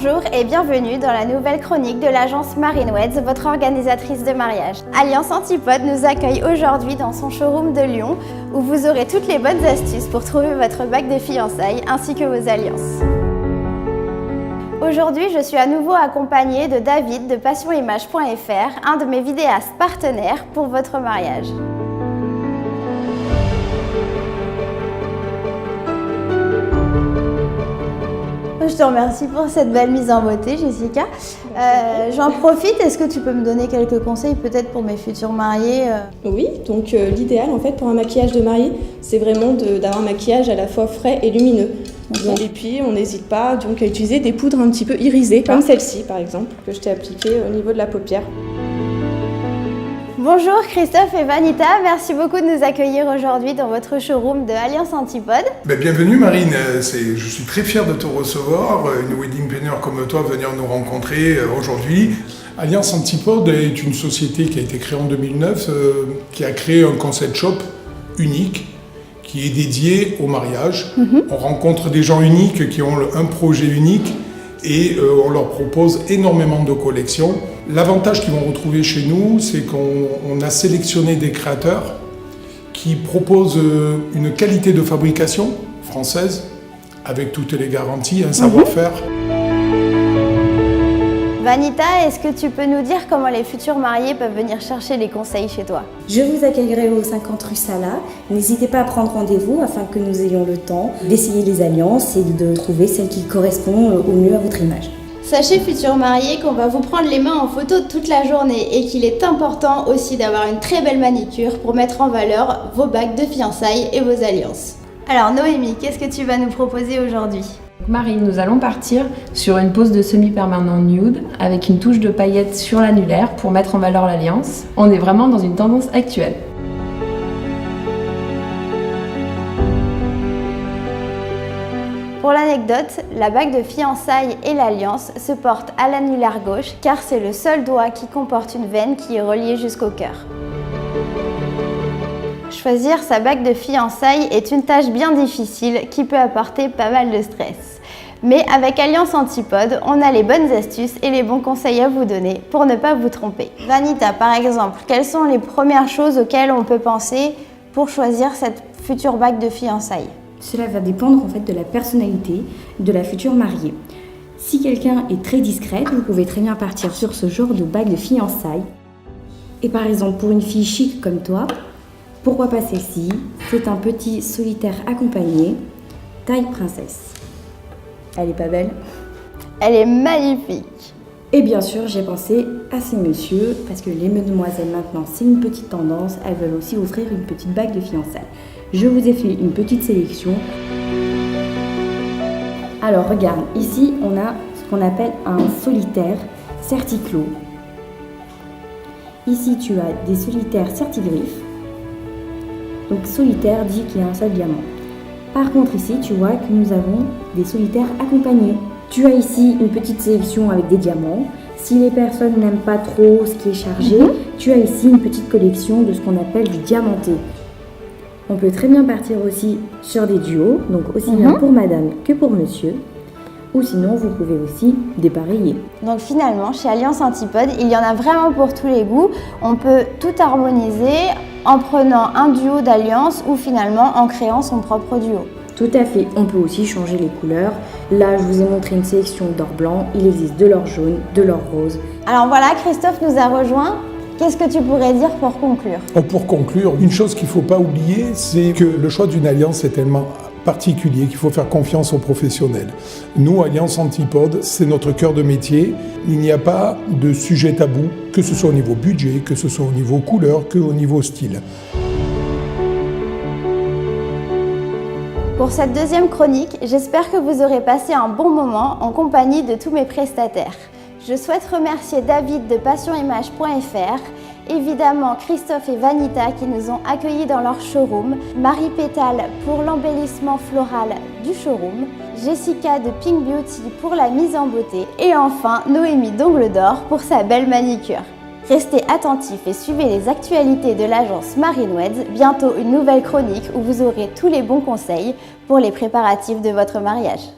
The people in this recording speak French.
Bonjour et bienvenue dans la nouvelle chronique de l'agence Marineweds, votre organisatrice de mariage. Alliance Antipode nous accueille aujourd'hui dans son showroom de Lyon où vous aurez toutes les bonnes astuces pour trouver votre bague de fiançailles ainsi que vos alliances. Aujourd'hui, je suis à nouveau accompagnée de David de passionimage.fr, un de mes vidéastes partenaires pour votre mariage. Je te remercie pour cette belle mise en beauté, Jessica. J'en profite, est-ce que tu peux me donner quelques conseils peut-être pour mes futurs mariés Oui, donc l'idéal en fait pour un maquillage de mariée, c'est vraiment d'avoir un maquillage à la fois frais et lumineux. Okay. Et puis on n'hésite pas donc à utiliser des poudres un petit peu irisées, comme celle-ci par exemple, que je t'ai appliquée au niveau de la paupière. Bonjour Christophe et Vanita, merci beaucoup de nous accueillir aujourd'hui dans votre showroom de Alliance Antipode. Bienvenue Marine, je suis très fier de te recevoir, une wedding planner comme toi venir nous rencontrer aujourd'hui. Alliance Antipode est une société qui a été créée en 2009, qui a créé un concept shop unique qui est dédié au mariage. On rencontre des gens uniques qui ont un projet unique et on leur propose énormément de collections. L'avantage qu'ils vont retrouver chez nous, c'est qu'on a sélectionné des créateurs qui proposent une qualité de fabrication française avec toutes les garanties, un savoir-faire. Vanita, est-ce que tu peux nous dire comment les futurs mariés peuvent venir chercher les conseils chez toi? Je vous accueillerai au 50 rue Sala. N'hésitez pas à prendre rendez-vous afin que nous ayons le temps d'essayer les alliances et de trouver celle qui correspond au mieux à votre image. Sachez, futurs mariés, qu'on va vous prendre les mains en photo toute la journée et qu'il est important aussi d'avoir une très belle manicure pour mettre en valeur vos bagues de fiançailles et vos alliances. Alors Noémie, qu'est-ce que tu vas nous proposer aujourd'hui? Marine, nous allons partir sur une pose de semi-permanent nude avec une touche de paillettes sur l'annulaire pour mettre en valeur l'alliance. On est vraiment dans une tendance actuelle. Pour l'anecdote, la bague de fiançailles et l'alliance se portent à l'annulaire gauche car c'est le seul doigt qui comporte une veine qui est reliée jusqu'au cœur. Choisir sa bague de fiançailles est une tâche bien difficile qui peut apporter pas mal de stress. Mais avec Alliance Antipode, on a les bonnes astuces et les bons conseils à vous donner pour ne pas vous tromper. Vanita, par exemple, quelles sont les premières choses auxquelles on peut penser pour choisir cette future bague de fiançailles? Cela va dépendre en fait de la personnalité de la future mariée. Si quelqu'un est très discrète, vous pouvez très bien partir sur ce genre de bague de fiançailles. Et par exemple, pour une fille chic comme toi, pourquoi pas celle-ci? C'est un petit solitaire accompagné, taille princesse. Elle est pas belle? Elle est magnifique! Et bien sûr, j'ai pensé à ces messieurs, parce que les mesdemoiselles maintenant, c'est une petite tendance, elles veulent aussi offrir une petite bague de fiançailles. Je vous ai fait une petite sélection. Alors regarde, ici on a ce qu'on appelle un solitaire certiclos. Ici tu as des solitaires certigriffes. Donc solitaire dit qu'il y a un seul diamant. Par contre ici tu vois que nous avons des solitaires accompagnés. Tu as ici une petite sélection avec des diamants. Si les personnes n'aiment pas trop ce qui est chargé, tu as ici une petite collection de ce qu'on appelle du diamanté. On peut très bien partir aussi sur des duos, donc aussi bien pour madame que pour monsieur. Ou sinon, vous pouvez aussi dépareiller. Donc finalement, chez Alliance Antipode, il y en a vraiment pour tous les goûts. On peut tout harmoniser en prenant un duo d'alliance ou finalement en créant son propre duo. Tout à fait. On peut aussi changer les couleurs. Là, je vous ai montré une sélection d'or blanc. Il existe de l'or jaune, de l'or rose. Alors voilà, Christophe nous a rejoints. Qu'est-ce que tu pourrais dire pour conclure? Pour conclure, une chose qu'il ne faut pas oublier, c'est que le choix d'une alliance est tellement particulier qu'il faut faire confiance aux professionnels. Nous, Alliance Antipode, c'est notre cœur de métier. Il n'y a pas de sujet tabou, que ce soit au niveau budget, que ce soit au niveau couleur, que au niveau style. Pour cette deuxième chronique, j'espère que vous aurez passé un bon moment en compagnie de tous mes prestataires. Je souhaite remercier David de passionimage.fr, évidemment Christophe et Vanita qui nous ont accueillis dans leur showroom, Marie Pétale pour l'embellissement floral du showroom, Jessica de Pink Beauty pour la mise en beauté et enfin Noémie d'Ongles d'Or pour sa belle manicure. Restez attentifs et suivez les actualités de l'agence Marineweds, bientôt une nouvelle chronique où vous aurez tous les bons conseils pour les préparatifs de votre mariage.